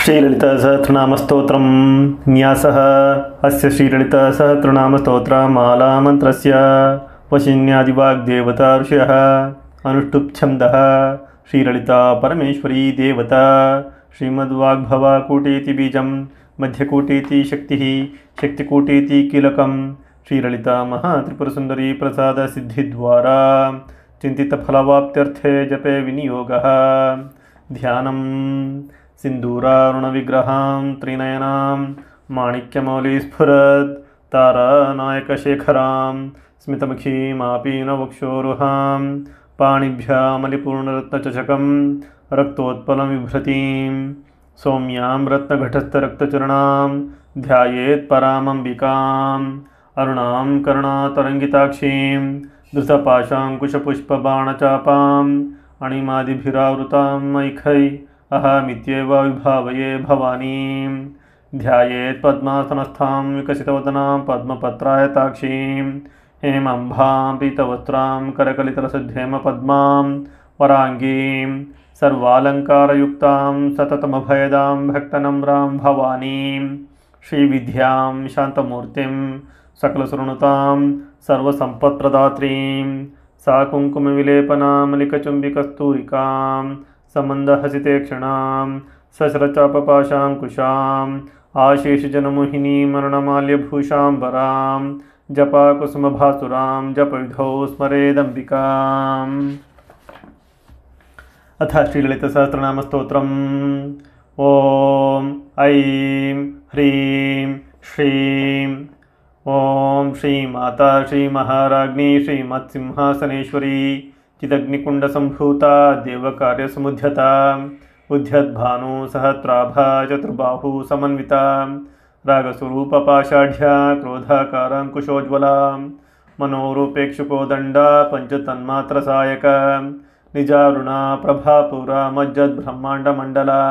श्रीललितासहस्रनामस्तोत्रं न्यासः अस्य श्रीललितासहस्रनामस्तोत्रमालामन्त्रस्य वशिन्यादिवाग्देवता ऋषयः अनुष्टुप्छन्दः श्रीललिता परमेश्वरी देवता श्रीमद्वाग्भवाकूटेति बीजं मध्यकूटेति शक्तिः शक्तिकूटेति कीलकं श्रीललिता महात्रिपुरसुन्दरी प्रसादसिद्धिद्वारा चिन्तितफलवाप्त्यर्थे जपे विनियोगः ध्यानं सिन्दूरारुणविग्रहां त्रिनयनां माणिक्यमौलिस्फुरत् तारानायकशेखरां स्मितमुखीमापीनवक्षोरुहां पाणिभ्यामलिपूर्णरत्नचषकं रक्तोत्पलं बिभ्रतीं सौम्यां रत्नघटस्थरक्तचरणां ध्यायेत् परामम्बिकाम् अरुणां करुणातरङ्गिताक्षीं धृतपाशाङ्कुशपुष्पबाणचापाम् अणिमादिभिरावृतां मैखै अहमित्येव विभावये भवानीं ध्यायेत् पद्मासनस्थां विकसितवदनां पद्मपत्रायताक्षीं हेमम्भां पीतवस्त्रां करकलितरसद्धेमपद्मां वराङ्गीं सर्वालङ्कारयुक्तां सततमभयदां भक्तनम्रां भवानीं श्रीविद्यां शान्तमूर्तिं सकलसृणुतां सर्वसम्पत्प्रदात्रीं सा कुङ्कुमविलेपनामलिकचुम्बिकस्तूरिकां समन्दहसिते क्षणां सशरचापपाशाङ्कुशाम् आशेषजनमोहिनीमरणमाल्यभूषाम्बरां जपाकुसुमभासुरां जपविधौ स्मरेदम्बिकाम्। अथ श्रीललितसहस्रनामस्तोत्रम्। ॐ ऐं ह्रीं श्रीं ॐ श्रीमाता श्रीमहाराज्ञी श्रीमत्सिंहासनेश्वरी चिदग्निकुण्डसम्भूता देवकार्यसमुद्यता उद्यद्भानु सहस्राभा चतुर्बाहु समन्विता रागस्वरूपपाषाढ्या क्रोधाकाराङ्कुशोज्ज्वला मनोरूपेक्षुकोदण्डा पञ्चतन्मात्रसायक निजारुणा प्रभापुरा मज्जद्ब्रह्माण्डमण्डला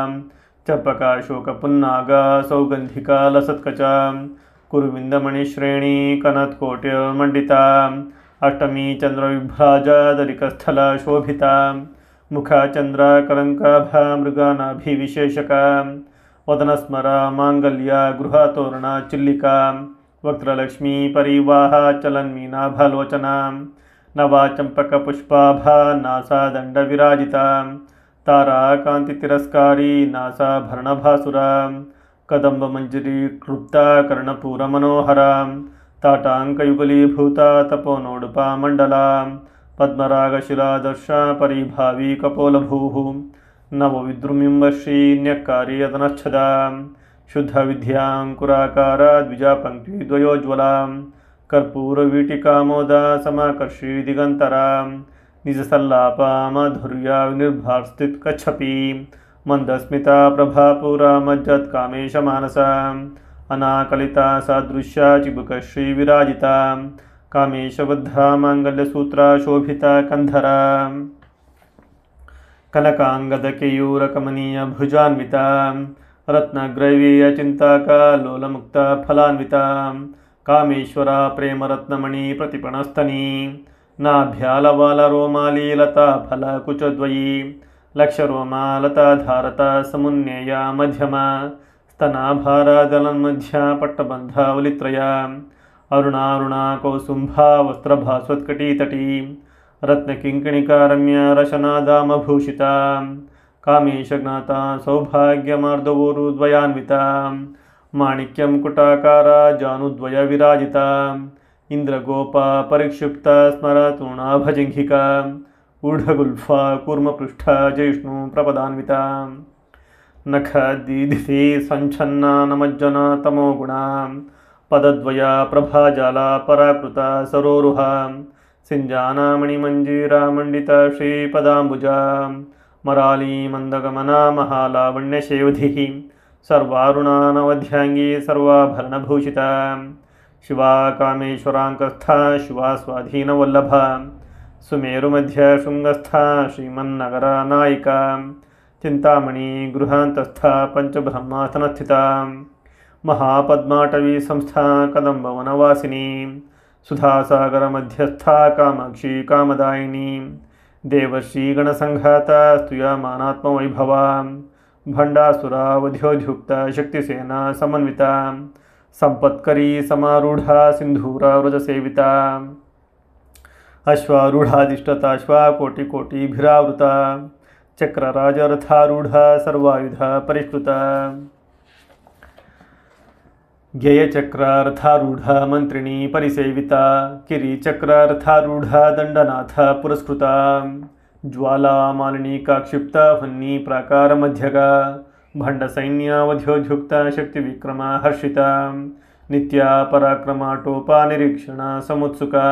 चर्पकाशोकपुन्नागा सौगन्धिका लसत्कचा कुरुविन्दमणिश्रेणी कनत्कोटिर्मण्डिता अष्टमी चन्द्रविभ्राजादरिकस्थला शोभिता मुखा चन्द्राकलङ्काभा मृगानाभिविशेषका वदनस्मरा माङ्गल्या गृहतोरणा चिल्लिका वक्त्रलक्ष्मी परिवाहा चलन्मीनाभलोचना नवा चम्पकपुष्पाभा नासा दण्डविराजिता तारा कान्तितिरस्कारी नासा भरणभासुरा कदम्बमञ्जरी क्लुप्ता कर्णपूरमनोहरा ताटाङ्कयुगलीभूता तपोनोडुपा मण्डला पद्मरागशिलादर्शा परिभावी कपोलभूः नवविद्रुमिम्बश्री न्यक्कारी यदनच्छदा शुद्धविद्याङ्कुराकारा द्विजापङ्क्तिद्वयोज्ज्वला कर्पूरवीटिकामोदा समाकर्षी दिगन्तरा निजसल्लापा माधुर्या विनिर्भास्तित्कच्छपी मन्दस्मिता प्रभापुरा मज्जत्कामेशमानसा अनाकलिता सादृश्या चिबुकश्री विराजिता कामेशबद्धा माङ्गल्यसूत्रा शोभिता कन्धरा कनकाङ्गदकेयूरकमनीय भुजान्विता रत्नग्रैवीयचिन्ताका लोलमुक्ता फलान्विता कामेश्वरा प्रेमरत्नमणि प्रतिपणस्तनी नाभ्यालवालरोमाली लता फलकुचद्वयी लक्षरोमा लता धारता समुन्नेया मध्यमा स्तनाभारादलन्मध्या पट्टबन्धावलित्रया अरुणारुणा कौसुम्भा वस्त्रभास्वत्कटीतटी रत्नकिङ्कणिका रम्या रशनादामभूषिता कामेशज्ञाता सौभाग्यमार्दवोरुद्वयान्विता माणिक्यं कुटाकारा जानुद्वयविराजिता इन्द्रगोपा परिक्षिप्ता स्मरतूणाभजङ्घिका ऊढगुल्फा कूर्मपृष्ठा जयिष्णु प्रपदान्विता नखदीधिते सञ्छन्ना नमज्जना तमोगुणा पदद्वया प्रभाजाला पराकृता सरोरुहा सिञ्जाना मणिमञ्जीरा मण्डिता श्रीपदाम्बुजा मराली मन्दगमना महालावण्यशेवधिः सर्वारुणानवध्याङ्गी सर्वाभरणभूषिता शिवा कामेश्वराङ्कस्था शिवा स्वाधीनवल्लभा सुमेरुमध्य शृङ्गस्था श्रीमन्नगरा नायिका चिन्तामणि गृहान्तस्था पञ्चब्रह्मासनस्थिता महापद्माटवी संस्था कदम्बवनवासिनी सुधासागरमध्यस्था कामाक्षी कामदायिनी देवर्षिगणसङ्घाता स्तूयमानात्मवैभवा भण्डासुरावध्योद्युक्ता शक्तिसेना समन्विता संपत्करी समारूढ़ा सिंधूरा व्रजसेविता अश्वारूढ़ाधिष्ठताश्वा कोटिकोटिभिरावृता चक्रराजरथारूढ़ा सर्वायुधा परिष्कृता ज्ञेयचक्रार्थारूढ़ा मंत्रिणी परिसेविता किरीचक्रार्थारूढ़ा दंडनाथ पुरस्कृता ज्वाला मालिनीका क्षिप्ता वह्नि प्राकार मध्यगा भण्डसैन्यावध्योद्युक्ता शक्तिविक्रमा हर्षिता नित्या पराक्रमाटोपा निरीक्षणा समुत्सुका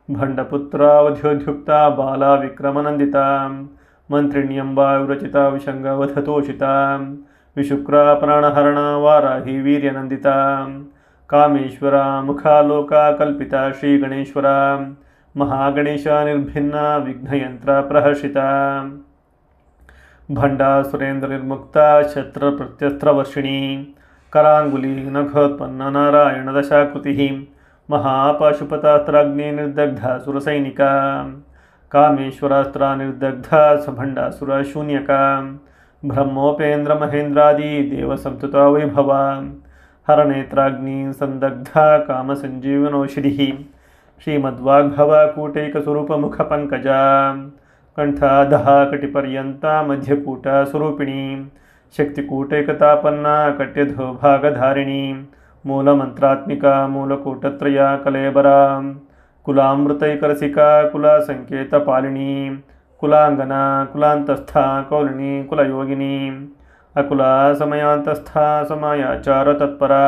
भण्डपुत्रावध्योद्युक्ता बाला विक्रमनन्दिता मंत्रिण्यम्बा विरचिता विशङ्गवधतोषिता विशुक्रा प्राणहरणा वाराही वीर्यनन्दिता कामेश्वरा मुखालोका कल्पिता श्रीगणेश्वरा महागणेशा निर्भिन्ना विघ्नयंत्रा प्रहर्षिता भंडा सुरेंद्र निर्मुक्ता शस्त्र प्रत्यस्त्रवर्षिणी करांगुली नखोत्पन्न नारायण दशाकृति महापाशुपतास्त्राग्नि निर्दग्धा सुरसैनिका कामेश्वरास्त्रा निर्दग्धा सभंडासुर शून्यका ब्रह्मोपेन्द्र महेन्द्रादि देव संतुता वैभवा हरनेत्राग्नि संदग्धा काम संजीवनौषधि श्रीमद्वाग्भवा कूटैकस्वरूप मुख पंकजा कंठाधः कटिपर्यंता मध्यकूटा स्वरूपिणी शक्तिकूटैकतापन्ना कट्यधो भागधारिणी मूलमंत्रात्मिका मूलकूटत्रया कलेबरा कुलामृतैकरसिका कुलासंकेतपालिनी कुलांगना कुलांतस्था कौलिनी कुलयोगिनी अकुला समयांतस्था समायाचार तत्परा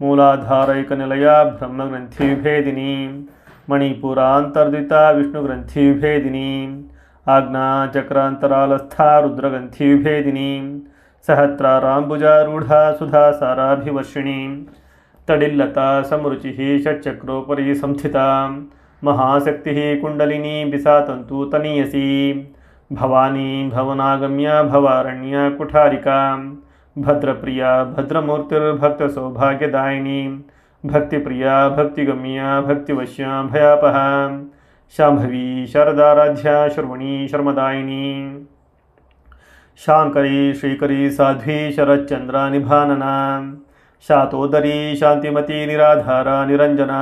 मूलाधारैकनिलया ब्रह्मग्रंथिविभेदिनी मणिपुरांतर्दिता विष्णुग्रंथिविभेदिनी आज्ञा चक्रांतरालस्था रुद्रग्रंथिविभेदिनी सहस्राराम्बुजारूढ़ा सुधासाराभिवर्षिणी तडिल्लता समरुचिः षट्चक्रोपरि संस्थिता महाशक्तिः कुंडलिनी बिसातंतु तनीयसी भवानी भवनागम्या भवारण्या कुठारिका भद्रप्रिया भद्रमूर्तिर्भक्तसौभाग्यदायिनी भक्तिप्रिया भक्तिगम्या भक्तिवश्या भयापहा शाम्भवी शारदाराध्या शर्वणी शर्मदायिनी शांकरी श्रीकरी साध्वी शरच्चंद्रा निभानना शातोदरी शांतिमती निराधारा निरंजना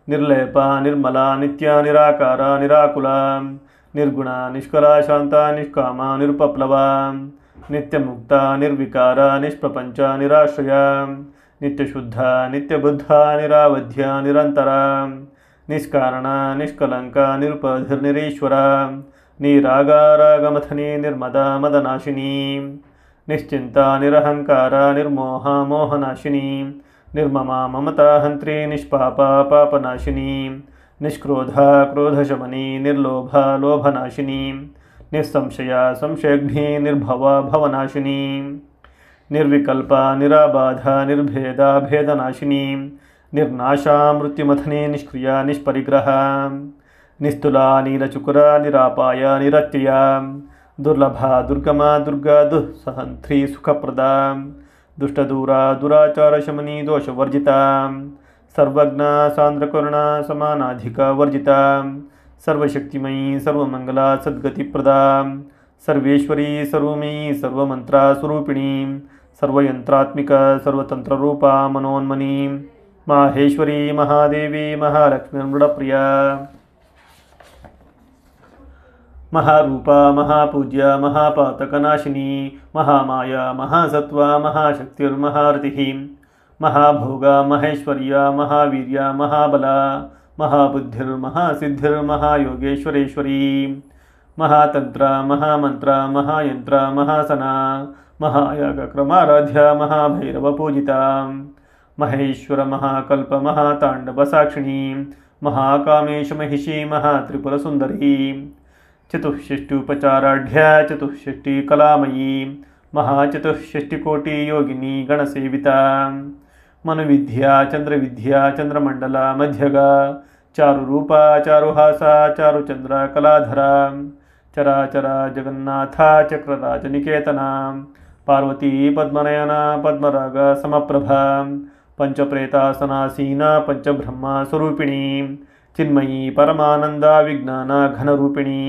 निर्लेपा निर्मला नित्या निराकारा निराकुला निर्गुणा निष्कला शांता निष्कामा निरुपप्लवा नित्यमुक्ता निर्विकारा निष्प्रपंचा निराश्रया नित्यशुद्धा नित्यबुद्धा निरावध्या निरंतरा निष्कारणा निष्कलंका निरुपधिर्निरीश्वरा निरागारागमथनी निर्मदा मदनाशिनी निश्चिंता निरहंकारा निर्मोहा मोहनाशिनी निर्ममा ममता हंत्री निष्पापा पापनाशिनी निष्क्रोधा क्रोधशमनी निर्लोभा लोभनाशिनी निस्संशया संशयघ्नी निर्भवा भवनाशिनी निर्विकल्पा निराबाधा निर्भेदा भेदनाशिनी निर्नाशा मृत्युमथनी निष्क्रिया निष्परिग्रहा निस्तुला नीलचुकुरा निरापाया निरत्यया दुर्लभा दुर्गमा दुर्गा दुःसहंत्री सुखप्रदा दुष्टदूरा दुराचारशमनी दोषवर्जिता सर्वज्ञा सान्द्रकरुणा समानाधिका वर्जिता सर्वशक्तिमयी सर्वमंगला सद्गतिप्रदा सर्वेश्वरी सर्वमयी सर्वमंत्रा स्वरूपिणी सर्वयंत्रात्मिका सर्वतंत्ररूपा मनोन्मनी माहेश्वरी महादेवी महालक्ष्मीर्मृडप्रिया महारूपा महापूज्या महापातकनाशिनी महामाया महासत्वा महाशक्तिर्महारतिः महाभोगा महेश्वर्या महावीर्या महाबला महाबुद्धिर्महासिद्धिर्महायोगेश्वरेश्वरी महातंत्रा महामंत्रा महायंत्रा महासना महायागक्रमाराध्या महाभैरवपूजिता महेश्वर महाकल्प महातांडवसाक्षिणी महाकामेशमहिषी महात्रिपुरसुंदरी चतुष्षष्टुपचाराढ्या चतुष्षष्टिकलामयी महाचतुष्षष्टिकोटि योगिनी गणसेविता मनुविद्या चंद्रविद्या चंद्रमंडला मध्यगा चारुरूपा चारुहासा चारुचंद्रा कलाधरा चराचरा जगन्नाथा चक्रराजनिकेतना पार्वती पद्मनयना पद्मराग समप्रभा पंचप्रेतासनासीना पंचब्रह्मा स्वरूपिणी चिन्मयी परमानंदा विज्ञाना घनरूपिणी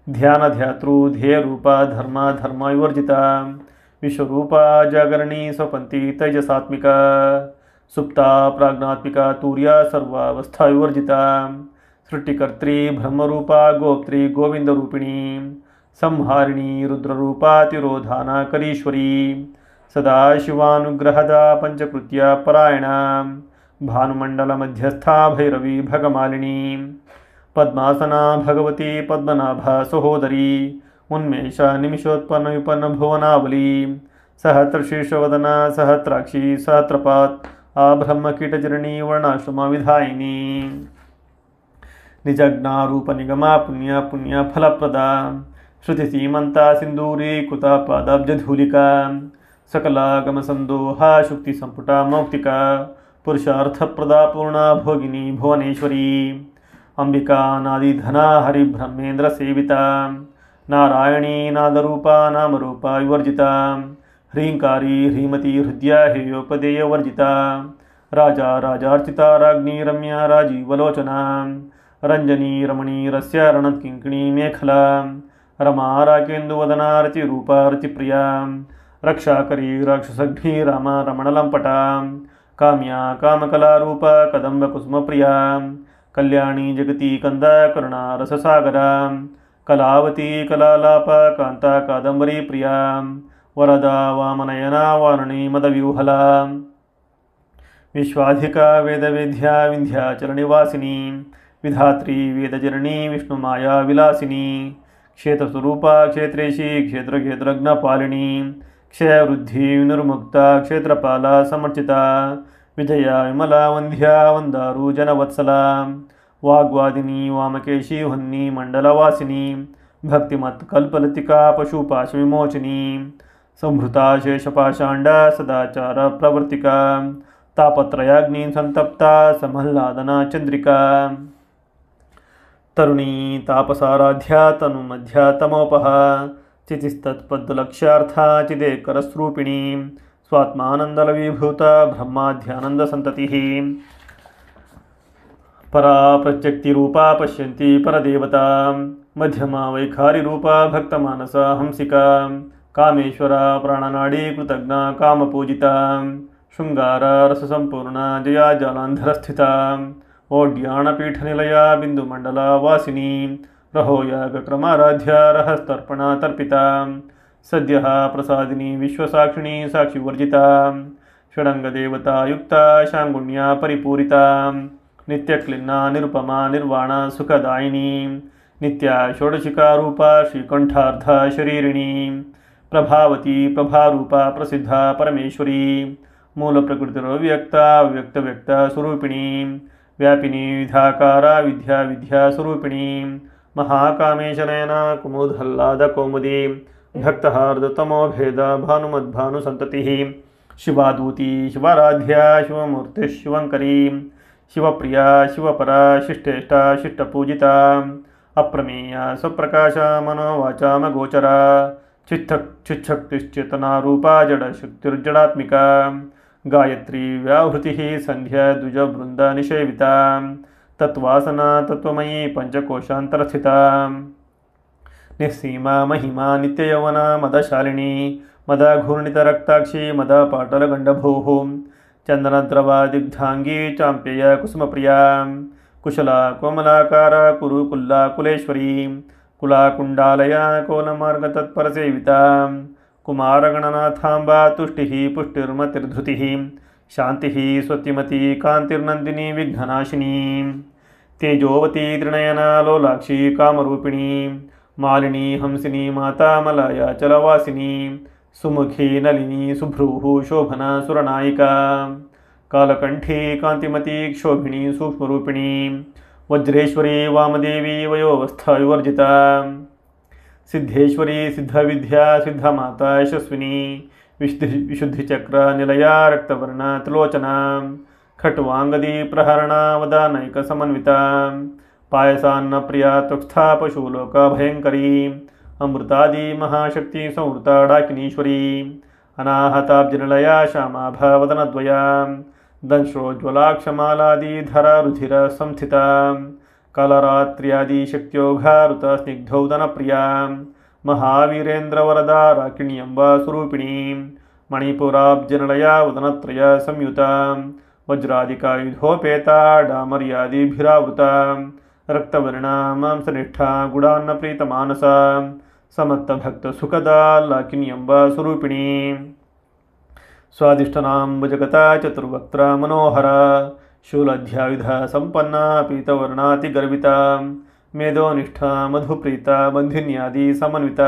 ध्यानध्यातृ ध्येयरूप धर्म धर्म विवर्जिता विश्वरूप जागरणी स्वपंती तेजसात्मिका सुप्ता प्राज्ञात्मिका तूर्या सर्वावस्था विवर्जिता सृष्टिकर्त्री ब्रह्मरूपा गोप्त्री गोविंदरूपिणी संहारिणी रुद्ररूपा तिरोधानकरीश्वरी सदा शिवानुग्रहदा पंचकृत्या परायणा भानुमंडल मध्यस्था भैरवी भगमालिनी पद्मासना भगवती पद्मनाभा सहोदरी उन्मेष निमिषोत्पन्न विपन्न भुवनावली सहस्रशीर्षवदना सहस्राक्षी सहस्रपात् आब्रह्मकीटजरणी वर्णाश्रम विधायिनी निजज्ञारूप निगमा पुण्य पुण्य फलप्रदा श्रुति सीमंता सिंदूरी कुता पादाब्जधूलिका सकलागम संदोहा शुक्ति संपुटा मौक्तिका पुरुषार्थप्रदा पूर्णा भोगिनी भुवनेश्वरी अंबिका नादिधना हरिब्रह्मेन्द्र सेविता नारायणी नादरूपा नामरूपा विवर्जिता ह्रींकारी ह्रीमती हृदया हेयोपदेय वर्जिता राजा राजार्चिता राज्ञी रम्या राजीवलोचना रंजनी रमणी रस्य रणत्किंकिणी मेखला रमा राकेन्दुवदना रतिरूपा रतिप्रिया रक्षाकरी राक्षसघ्नी रामा रमणलंपटा काम्या कामकलारूपा कदम्बकुसुमप्रिया कल्याणी जगती कंदा करुणा रससागरा कलावती कलालापा कांता कादंबरी प्रिया वरदा वामनयना वारुणी मदव्यूहला विश्वाधिका वेदवेद्या विंध्याचलनिवासिनी विधात्री वेदजननी विष्णुमाया विलासिनी क्षेत्रस्वरूपा क्षेत्रेशी क्षेत्रज्ञपालिनी क्षयवृद्धि विनिर्मुक्ता क्षेत्रपाला समर्चिता विजया विमला वंध्या वंदारू जनवत्सला वाग्वादिनी वामकेशी हुन्नी मंडलवासिनी भक्तिमत् कल्पलतिका पशुपाश विमोचनी संभृता शेषपाषांडा सदाचार प्रवर्तिका तापत्रयाग्नि संतप्ता समह्लादना चंद्रिका तरुणी तापसाराध्या तनुमध्या तमोपहा चितिस्तत्पद्लक्ष्यार्था चिदेकरस्रूपिणी स्वात्मानंदलविभूता ब्रह्माध्यानंदसंततिः परा प्रत्यक्तिरूपा पश्यन्ति परदेवता मध्यमा वैखारिरूपा भक्तमानसा हंसिका कामेश्वरा प्राणनाडी कृतज्ञा कामपूजिता शृंगारा रससंपूर्णा जया जालांधरस्थिता ओड्याणपीठनिलया बिंदुमंडला वासिनी रहोयागक्रमाराध्या रहस्तर्पणा तर्पिता सद्यः प्रसादिनी विश्वसाक्षिणी साक्षिवर्जिता षडंगदेवता युक्ता शांगुण्या परिपूरिता नित्यक्लिन्ना निरुपमा निर्वाणा सुखदायिनी नित्या षोडशिका रूपा श्रीकंठार्धा शरीरिणी प्रभावती प्रभारूपा प्रसिद्धा परमेश्वरी मूलप्रकृतिरव्यक्ता व्यक्तव्यक्ता स्वरूपिणी व्यापिनी विधाकारा विद्या विद्या स्वरूपिणी महाकामेशनयना कुमुदह्लादकौमुदी भक्तहार्दतमो भेद भानुमद्भानुसंततिः शिवादूती शिवाराध्या शिवमूर्ति शिवंकरी शिवप्रिया शिवपरा शिष्टेष्टा शिष्टपूजिता अप्रमेया स्वप्रकाशा मनोवाचामगोचरा चिच्छक्तिश्चेतना रूपा जडशक्तिर्जडात्मिका गायत्री व्याहृतिः संध्या द्विजवृंदा निषेविता तत्वासना तत्वमयी पंचकोशांतरस्थिता निस्सीमा महिमा नित्ययौवना मदशालिनी मदघूर्णितरक्ताक्षी मदपाटलगण्डभूः चन्दनद्रवादिग्धांगी चाम्प्यया कुसुमप्रिया कुशला कोमलाकारा कुरुकुल्ला कुलेश्वरी कुलाकुण्डालया कोलमार्गतत्परसेविता कुमारगणनाथाम्बा तुष्टिः पुष्टिर्मतिर्धृतिः शान्तिः स्वतिमती कान्तिर्नन्दिनी विघ्ननाशिनी तेजोवती त्रिनयना लोलाक्षी कामरूपिणी मालिनी हंसिनी माता मलया चलवासिनी सुमुखी नलिनी सुभ्रूः शोभना सुरनायिका कालकंठी कांतिमती क्षोभिणी सूक्ष्मरूपिणी वज्रेश्वरी वामदेवी वयोवस्था विवर्जिता सिद्धेश्वरी सिद्धविद्या सिद्धमाता यशस्विनी विशुद्धिचक्र निलया रक्तवर्णा त्रिलोचना खट्वांगदी प्रहरणा वदानैक समन्विता पायसान्न प्रिया तुक्स्था पशुलोक भयंकरी अमृतादि महाशक्ति संवृता डाकिनीश्वरी अनाहताब्जनिलया श्यामाभा वदनद्वया दंश्रोज्ज्वलाक्षमालादि धरा रुधिर संस्थिता ಕಾಲರಾತ್ರ್ಯಾದಿಶಕ್ತ್ಯೋಘಾರುತ ಸ್ನಿಗ್ಧೌದನಪ್ರಿಯಾಂ ಮಹಾವೀರೇಂದ್ರವರದಾ ರಾಕಿಣಿ ಎಂಬ ಸ್ವರೂಪಿಣೀಂ ಮಣಿಪುರಾಬ್ಜನಿಲಯ ವದನತ್ರಯ ಸಂಯುತಾಂ ವಜ್ರಾದಿಕಾಯುಧೋಪೇತಾ ಡಾಮರ್ಯಾದಿಭಿರಾವೃತಾಂ ರಕ್ತವರ್ಣಾ ಮಾಂಸನಿಷ್ಠಾ ಗುಡಾನ್ನಪ್ರೀತಮಾನಸ ಸಮರ್ಥಭಕ್ತಸುಖದಾ ಲಾಕಿನಿ ಎಂಬ ಸ್ವರೂಪಿಣೀಂ ಸ್ವಾದಿಷ್ಟನಾಂ ಭುಜಗತ ಚತುರ್ವಕ್ತ್ರ ಮನೋಹರ ಶೂಲಧ್ಯಾಯುಧ ಸಂಪನ್ನ ಪೀತವರ್ಣಾತಿಗರ್ವಿತ ಮೇಧೋನಿಷ್ಠ ಮಧುಪ್ರೀತ ಬಂಧಿನ್ಯಾದಿ ಸಮನ್ವಿತ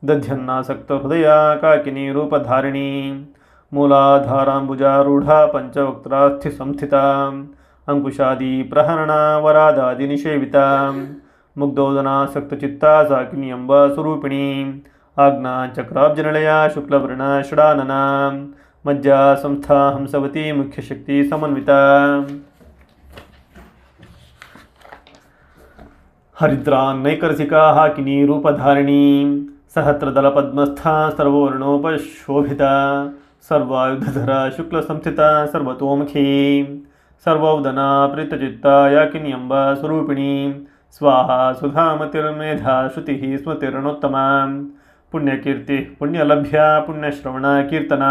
ದಧ್ಯನ್ನಾಸಕ್ತ ಹೃದಯ ಕಾಕಿನಿ ರೂಪಧಾರಿಣಿ ಮೂಲಾಧಾರಾಂಬುಜಾರೂಢ ಪಂಚವಕ್ತ್ರಾಸ್ಥಿ ಸಂಸ್ಥಿತ ಅಂಕುಶಾದಿ ಪ್ರಹರಣ ವರಾದಾದಿ ನಿಷೇವಿತ ಮುಗ್ಧೋದನಾಸಕ್ತಚಿತ್ತ ಸಾಕಿನಿ ಎಂಬ ಸ್ವರೂಪಿಣಿ ಆಜ್ಞಾ ಚಕ್ರಾಬ್ಜನಿಲಯ ಶುಕ್ಲವರ್ಣ ಷಡಾನನ ಮಜ್ಜಾ ಸಂಸ್ಥಾ ಹಂಸವತಿ ಮುಖ್ಯಶಕ್ತಿ ಸಮನ್ವಿತ ಹರಿದ್ರಾನ್ನೈಕರಸಿಕಾ ಹಾಕಿನಿ ರೂಪಧಾರಿಣಿ ಸಹಸ್ರದಲ ಪದ್ಮಸ್ಥಾ ಸರ್ವವರ್ಣೋಪಶೋಭಿತ ಸರ್ವಾಯುಧಧರ ಶುಕ್ಲ ಸಂಸ್ಥಿತ ಸರ್ವತೋಮುಖಿ ಸರ್ವೌದನ ಪ್ರೀತಚಿತ್ತ ಯಾಕಿನಿ ಎಂಬ ಸ್ವರೂಪಿಣಿ ಸ್ವಾಹ ಸುಧಾಮತಿರ್ಮೇಧಾ ಶ್ರುತಿ ಸ್ಮೃತಿರ್ಣೋತ್ತಮ ಪುಣ್ಯಕೀರ್ತಿ ಪುಣ್ಯಲಭ್ಯ ಪುಣ್ಯಶ್ರವಣ ಕೀರ್ತನ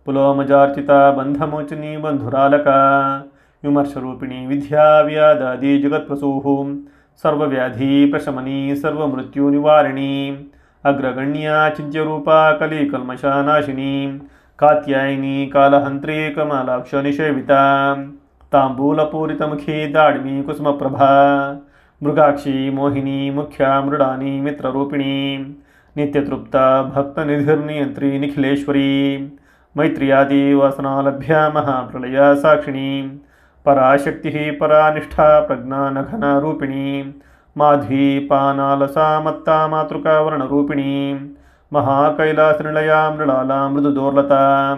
ಪುಲೋಮಜಾರ್ಚಿತ ಬಂಧಮೋಚನಿ ಬಂಧುರಾಲಕ ವಿಮರ್ಶರೂಪಿಣಿ ವಿದ್ಯಾ ವ್ಯಾದಾದಿ ಜಗತ್ಪ್ರಸೂಃ ಸರ್ವವ್ಯಾಧಿ ಪ್ರಶಮನಿ ಸರ್ವಮೃತ್ಯು ನಿವಾರಿಣಿ ಅಗ್ರಗಣ್ಯ ಚಿಂತ್ಯರೂಪ ಕಲಿಕಲ್ಮಷನಾಶಿನಿ ಕಾತ್ಯಾಯಿನಿ ಕಾಲಹಂತ್ರಿ ಕಮಲಾಕ್ಷ ನಿಷೇವಿತ ತಾಂಬೂಲಪೂರಿತಮುಖಿ ದಾಡಿಮಿ ಕುಸುಮಪ್ರಭಾ ಮೃಗಾಕ್ಷಿ ಮೋಹಿನಿ ಮುಖ್ಯ ಮೃಡಾನಿ ಮಿತ್ರರೂಪಿಣಿ ನಿತ್ಯತೃಪ್ತ ಭಕ್ತನಿಧಿರ್ನಿಯಂತ್ರಿ ನಿಖಿಲೇಶ್ವರಿ ಮೈತ್ರಿಯಾದಿ ವಾಸನಾಲಭ್ಯ ಮಹಾಪ್ರಳಯ ಸಾಕ್ಷಿಣಿ ಪರಾಶಕ್ತಿ ಪರಾನಿಷ್ಠಾ ಪ್ರಜ್ಞಾನಘನ ರೂಪಿಣಿ ಮಾಧ್ವಿ ಪಾನಾಲಸಾ ಮತ್ತಾ ಮಾತೃಕಾ ವರ್ಣರೂಪಿಣಿ ಮಹಾಕೈಲಾಸನಿಲಯ ಮೃಳಾಲ ಮೃದುದೋರ್ಲತಾ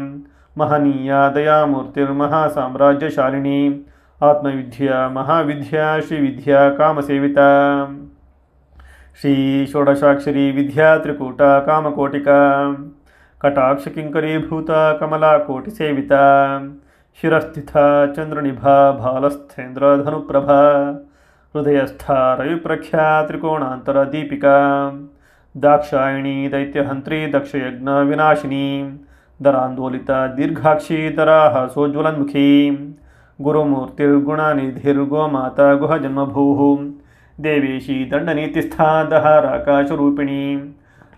ಮಹನೀಯ ದಯಾಮೂರ್ತಿರ್ಮಹಾಸಾಮ್ರಾಜ್ಯಶಾಲಿನಿ ಆತ್ಮವಿದ್ಯಾ ಮಹಾವಿದ್ಯಾ ಶ್ರೀವಿದ್ಯಾ ಕಾಮಸೇವಿತಾ ಶ್ರೀ ಷೋಡಶಾಕ್ಷರಿ ವಿದ್ಯಾ ತ್ರಿಕೂಟ ಕಾಮಕೋಟಿಕಾ ಕಟಾಕ್ಷಕಿಂಕರೀಭೂತ ಕಮಲಾಕೋಟಿಸೇವಿತಾ ಶಿರಸ್ಥಿತ ಚಂದ್ರನಿಭಾ ಭಾಲಸ್ಥೇಂದ್ರಧನುಪ್ರಭಾ ಹೃದಯಸ್ಥ ರವಿಪ್ರಖ್ಯಾ ತ್ರಿಕೋಣಾಂತರ ದೀಪಿಕಾ ದಾಕ್ಷಾಯಿಣಿ ದೈತ್ಯಹಂತ್ರಿ ದಕ್ಷಯಜ್ಞ ವಿನಾಶಿನಿ ದರಾಂದೋಲಿತ ದೀರ್ಘಾಕ್ಷಿ ದರಾಹ ಸೋಜ್ವಲನ್ಮುಖಿ ಗುರುಮೂರ್ತಿರ್ಗುಣನಿಧಿರ್ಗೋಮಾತಾ ಗುಹಜನ್ಮಭೂಃ ದೇವೇಶಿ ದಂಡನೀತಿಸ್ಥಾ ದಹಾರಾಕಾಶರೂಪಿಣಿ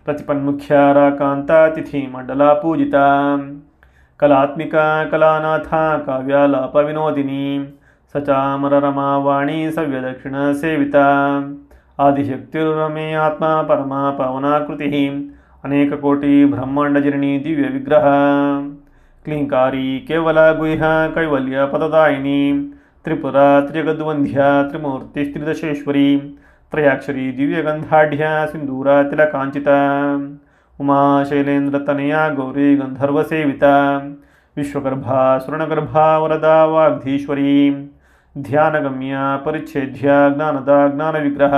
ಪ್ರತಿಪನ್ಮುಖ್ಯ ರಾಕಾಂತಾ ತಿಥಿ ಮಂಡಲ ಪೂಜಿತಾ ಕಲಾತ್ಮಿಕಾ ಕಲಾನಾಥ ಕಾವ್ಯಾಲಾಪ ವಿನೋದಿನಿ ಸಚಾಮರರಮಾವಾಣಿ ಸವ್ಯದಕ್ಷಿಣ ಸೇವಿತಾ ಆದಿಶಕ್ತಿರ್ರಮೇ ಆತ್ಮ ಪರಮ ಪಾವನಾಕೃತಿ ಅನೇಕಕೋಟಿ ಬ್ರಹ್ಮಾಂಡಜನನಿ ದಿವ್ಯ ವಿಗ್ರಹ ಕ್ಲೀಂಕಾರಿ ಕೇವಲ ಗುಹ್ಯ ಕೈವಲ್ಯ ಪದದಾಯಿನಿ ತ್ರಿಪುರ ತ್ರಿಜಗದ್ವಂದ್ಯ ತ್ರಿಮೂರ್ತಿ ತ್ರಿದಶೇಶ್ವರಿ ತ್ರಯಾಕ್ಷರಿ ದಿವ್ಯಗಂಧಾಢ್ಯ ಸಿಂಧೂರ ತಿಲಕಾಂಚಿತ ಉಮಾ ಶೈಲೇಂದ್ರತನಯ ಗೌರಿ ಗಂಧರ್ವಸೇವಿತ ವಿಶ್ವಗರ್ಭ ಸುರ್ಣಗರ್ಭ ವರದಾ ವಾಗ್ಧೀಶ್ವರಿ ಧ್ಯಾನಗಮ್ಯ ಪರಿಚ್ಛೇದ್ಯ ಜ್ಞಾನದ ಜ್ಞಾನವಿಗ್ರಹ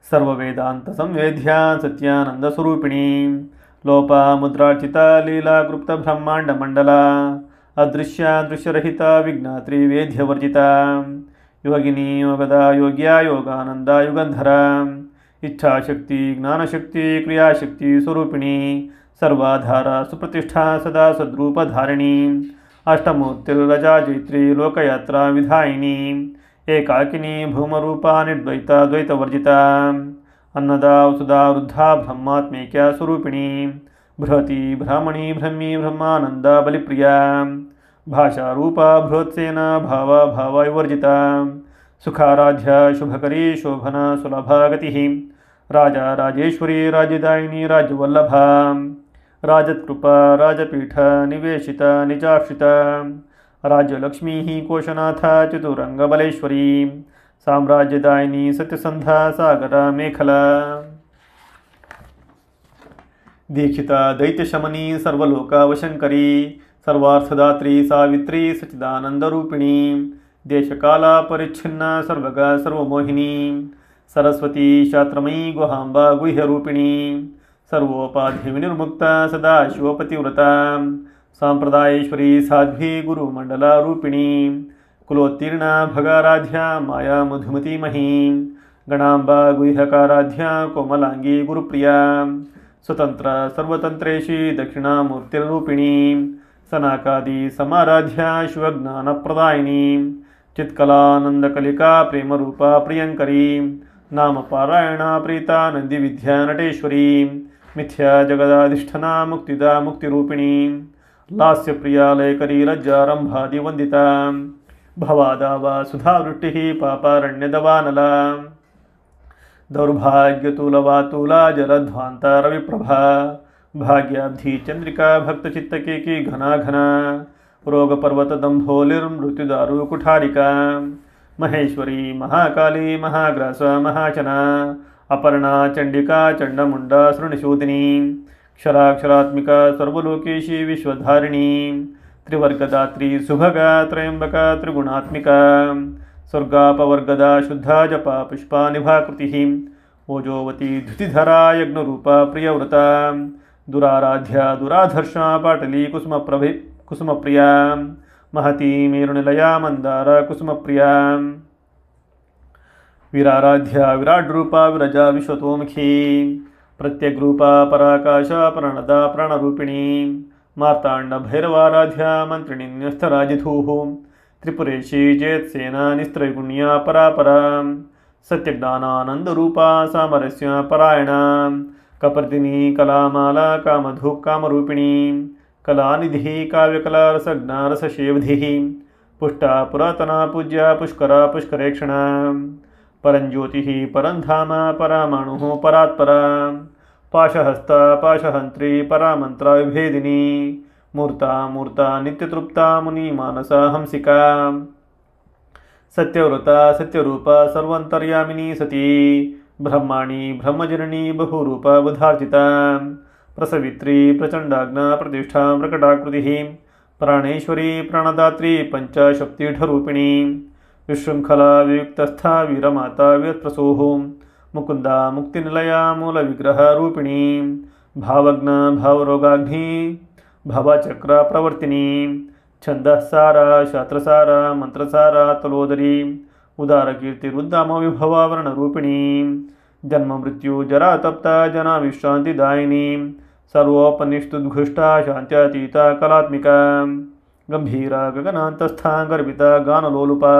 ಸರ್ವವೇದಾಂತ ಸಂವೇದ್ಯ ಸತ್ಯಾನಂದ ಸ್ವರೂಪಿಣಿ ಲೋಪ ಮುದ್ರಾರ್ಚಿತ ಲೀಲಾ ಗುಪ್ತ ಬ್ರಹ್ಮಾಂಡ ಮಂಡಲ ಅದೃಶ್ಯ ದೃಶ್ಯರಹಿತ ವಿಜ್ಞಾತ್ರಿ ವೇದ್ಯವರ್ಜಿತ ಯೋಗಿನಿ ಯೋಗದ ಯೋಗ್ಯ ಯೋಗಾನಂದ ಯುಗಂಧರ ಇಚ್ಛಾಶಕ್ತಿ ಜ್ಞಾನಶಕ್ತಿ ಕ್ರಿಯಾಶಕ್ತಿ ಸ್ವರೂಪಿಣಿ ಸರ್ವಾಧಾರ ಸುಪ್ರತಿಷ್ಠಾ ಸದಾ ಸದ್ರೂಪಧಾರಿಣಿ ಅಷ್ಟಮೂರ್ತಿರ್ರಜಾ ಜೈತ್ರಿ ಲೋಕಯಾತ್ರಾ ವಿಧಾಯಿನಿ ಏಕಾಕಿನಿ ಭೂಮರೂಪ ನಿರ್ದ್ವೈತ ದ್ವೈತವರ್ಜಿತ ಅನ್ನದ ಔಷಧಾ ವೃದ್ಧಾ ಬ್ರಹ್ಮಾತ್ಮೇಕ್ಯ ಸ್ವರೂಪಿಣಿ ಬೃಹತಿ ಬ್ರಾಹ್ಮಣಿ ಬ್ರಹ್ಮಿ ಬ್ರಹ್ಮಾನಂದ ಬಲಿಪ್ರಿಯ ಭಾಷಾರೂಪ ಬೃಹತ್ಸೇನ ಭಾವ ಭಾವ ವಿವರ್ಜಿತ ಸುಖಾರಾಧ್ಯ ಶುಭಕರಿ ಶೋಭನ ಸುಲಭಗತಿ ರಾಜ ರಾಜೇಶ್ವರಿ ರಾಜದಾಯಿನಿ ರಾಜವಲ್ಲಭ ರಾಜತ್ಕೃಪಾ ರಾಜಪೀಠ ನಿವೇಶಿತ ನಿಜಾಶ್ರಿತ ರಾಜ್ಯಲಕ್ಷ್ಮೀ ಕೋಶನಾಥ ಚತುರಂಗಬಲೇಶ್ವರಿ ಸಾಮ್ರಾಜ್ಯದಾಯಿನಿ ಸತ್ಯಸಂಧ ಸಾಗರ ಮೇಖಲ ದೀಕ್ಷಿತ ದೈತ್ಯಶಮನಿ ಸರ್ವಲೋಕವಶಂಕರಿ ಸರ್ವಾರ್ಥದಾತ್ರಿ ಸಾವಿತ್ರಿ ಸಚ್ಚಿದಾನಂದರೂಪಿಣಿ ದೇಶಕಾಲ ಪರಿಚ್ಛಿನ್ನ ಸರ್ವಗ ಸರ್ವಮೋಹಿನಿ ಸರಸ್ವತಿ ಶಾಸ್ತ್ರಮಯೀ ಗುಹಾಂಬ ಗುಹ್ಯರೂಪಿಣಿ ಸರ್ವೋಪಾಧಿ ವಿನಿರ್ಮುಕ್ತ ಸದಾ ಶಿವಪತಿವ್ರತ ಸಾಂಪ್ರದಾಯೇಶ್ವರಿ ಸಾಧ್ವಿ ಗುರುಮಂಡಲ ರೂಪಿಣಿ कुलोत्तीर्णा भगाराध्या माया मधुमती महीं गणाम्बा गुह्यकाराध्या कोमलांगी गुरुप्रिया स्वतंत्र सर्वतंत्रेशी दक्षिणामूर्तिरूपिणी सनाकादि समाराध्या शिवज्ञानप्रदायिनी चित्कलानंदकलिका प्रेमरूपा प्रियंकरी नाम पारायणा प्रीता नंदी विद्या नटेश्वरी मिथ्या जगदाधिष्ठना मुक्तिदा मुक्तिरूपिणी लास्य प्रिया लयकरी लज्जारंभादि वंदिता भवादावा सुधावृष्टिः पापारण्यदवानला दौर्भाग्यतुलवातुला जलध्वांता रविप्रभा भाग्याब्धि चंद्रिका भक्तचित्तकेकी घना घना रोगपर्वत दंभोलिर्मृत्युदारु कुठारिका महेश्वरी महाकाली महाग्रास महाचना अपर्णा चंडिका चंडमुंडा सृणशोधिनी क्षराक्षरात्मिका सर्वलोकेशी विश्वधारिणी त्रिवर्गदात्री सुभगा त्रयंबका त्रिगुणात्मिका स्वर्गापवर्गदा शुद्धा जपा पुष्पा निभाकृतिः ओजोवती धृतिधरा यज्ञरूपा प्रियव्रता दुराराध्या दुराधर्षा पाटली कुसुमप्रिया महती मेरुनिलया मंदारा कुसुमप्रिया वीराराध्या विराड्रूपा विरजा विश्वतोमुखी प्रत्यग्रूपा पराकाशा प्रणदा प्राणरूपिणी मार्तांड भैरवाराध्या मंत्रिणी न्यस्तराजिधूः त्रिपुरेशी जयत्सेना निस्त्रैगुण्या परापरा सत्यज्ञानानंदरूपा सामरस्य परायणा कपर्दिनी कलामाला कामधुक् कामरूपिणी कलानिधिः काव्यकला रसज्ञा रसशेवधिः पुष्टा पुरातना पूज्या पुष्करा पुष्करेक्षणा परंज्योतिः परंधाम परामाणुः परात्परा पाशहस्ता पाशहंत्री परामंत्रा विभेदिनी मूर्ता मूर्ता नित्यतृप्ता मुनिमानसा हंसिका सत्यव्रता सत्यरूपा सर्वान्तर्यामिनी सती ब्रह्माणी ब्रह्मजननी बहुरूपा बुधार्जिता प्रसवित्री प्रचंडाग्ना प्रतिष्ठा प्रकटाकृतिः प्राणेश्वरी प्राणदात्री पंचशक्तिरूपिणी विशृंखला वियुक्तस्था वीरमाता वीरप्रसूः मुकुंदा मुक्तिनिलया मूलविग्रह रूपिणी भावग्न भावरोगाग्नि भवचक्र प्रवर्तिनी छंदसारा शास्त्रसारा मंत्रसारा तलोदरी उदारकीर्तिरुद्दाम विभवा वर्णरूपिणी जन्म मृत्यु जरा तप्ता जना विश्रांतिदायिनी सर्वोपनिष्ठुद्घुष्टा शांत्यातीता कलात्मिका गंभीरा गगनांतस्था गर्भिता गानलोलुपा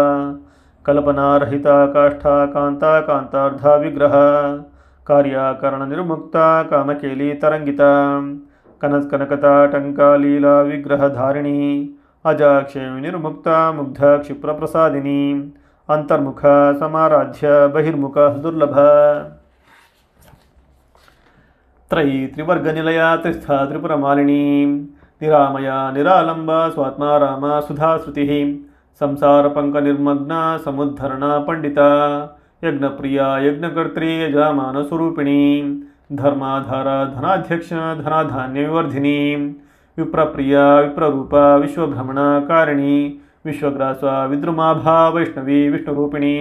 कल्पनारहिता काष्ठा कांता कांतार्धा विग्रह कार्याकरण निर्मुक्ता कामकेली तरंगिता कनकनकता टंका लीला विग्रह धारिणी अजाक्षे निर्मुक्ता मुग्धा क्षिप्र प्रसादिनी अंतर्मुख समाराध्य बहिर्मुख दुर्लभ त्रयी त्रिवर्गनिलया त्रिस्था त्रिपुरमालिनी निरामया निरालंबा स्वात्मा रामा सुधाश्रुतिः संसार पंक निर्मग्ना समुद्धरणा पंडिता यज्ञप्रिया यज्ञकर्त्री यजामान स्वरूपिणी धर्माधारा धनाध्यक्ष धनाधान्य विवर्धिनी विप्रप्रिया विप्ररूपा विश्वभ्रमणा कारिणी विश्वग्रासा विद्रुमाभा वैष्णवी विष्णुरूपिणी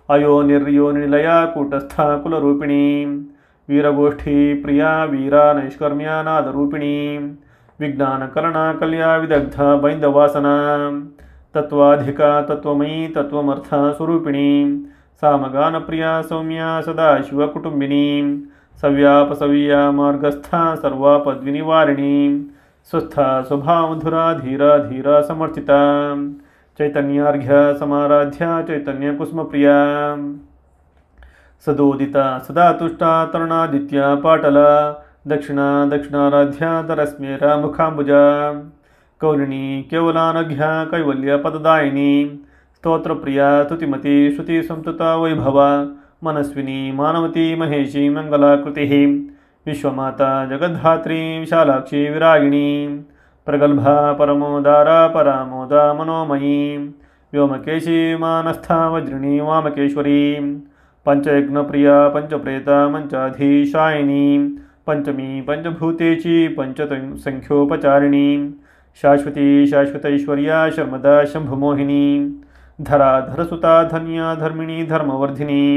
अयोनिर्योनिलया कूटस्था कुलरूपिणी वीरगोष्ठी प्रिया वीरा नैष्कर्म्या नादरूपिणी विज्ञानकलना कल्या विदग्धा बैन्दवासना तत्वाधिका तत्वमयी तत्वमर्था स्वरूपिणी सामगानप्रिया सौम्या सदाशिवकुटुम्बिनी सव्यापसव्या मार्गस्था सर्वापद्विनिवारिणी स्वस्था स्वभावधुरा धीरा धीरा समर्चिता चैतन्यार्घ्य समाराध्या चैतन्य कुसुमप्रिया सदोदिता सदा तुष्टा तरुणादित्या पाटला दक्षिणा दक्षिणाराध्या तरस्मेरा मुखाम्बुजा कौलिनी केवलानघ्या कैवल्य पददायिनी स्तोत्रप्रिया स्तुतिमती श्रुति संतुता वैभवा मनस्विनी मानवती महेशी मंगलाकृतिः विश्वमाता जगद्धात्री विशालाक्षी विरागिणी प्रगल्भा परमोदारा परामोदा मनोमयी व्योमकेशी मानस्था वज्रिणी वामकेश्वरी पंचयज्ञप्रिया पंचप्रेता मंचाधीशायिनी पंचमी पंचभूतेची पंचसंख्योपचारिणी शाश्वती शाश्वतैश्वर्या शर्मदा शंभुमोहिनी धराधरसुता धन्या धर्मिणी धर्मवर्धिनी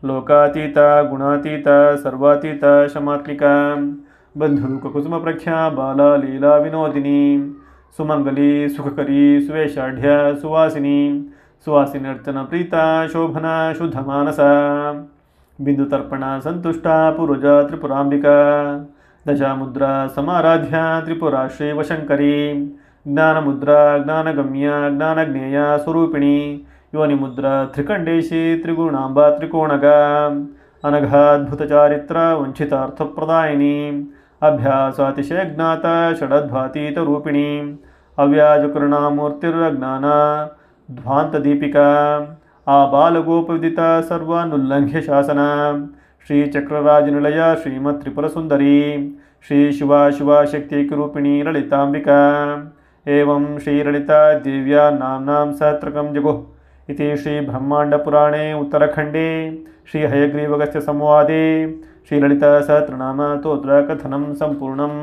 लोकातीता गुणातीता सर्वातीता शमात्मिका बंधुककुसुमप्रख्या बाला लीला विनोदिनी सुमंगली सुखकरी सुवेशाढ्य सुवासिनी सुवासिन्यर्चन प्रीता शोभना शुद्धमानसा बिंदुतर्पण संतुष्टा पूर्वजा त्रिपुरांबिका दशामुद्रा समाराध्या त्रिपुरा श्रीवशंकरी ज्ञानमुद्रा ज्ञानगम्या ज्ञानज्ञेया स्वरूपिणी योनिमुद्रा त्रिकंडेशी त्रिगुणांबा त्रिकोणगा अनघाद्भुतचारित्र वंचितार्थप्रदायिनी अभ्यासातिशयज्ञाता षडध्वातीतरूपिणी अव्याजकरुणामूर्तिरज्ञाना ध्वान्तदीपिका आबालगोपविदिता सर्वानुल्लङ्घ्य शासना श्रीचक्रराजनिलया श्रीमत्त्रिपुरसुन्दरी श्रीशिवा शिवा शक्त्यैकरूपिणी ललिताम्बिका एवं श्रीललिता देव्या नाम्नां सहस्रकं जगुः इति श्रीब्रह्माण्डपुराणे उत्तरखण्डे श्रीहयग्रीवगस्त्यसंवादे श्रीललितासहस्रनाम स्तोत्रकथनं सम्पूर्णम्।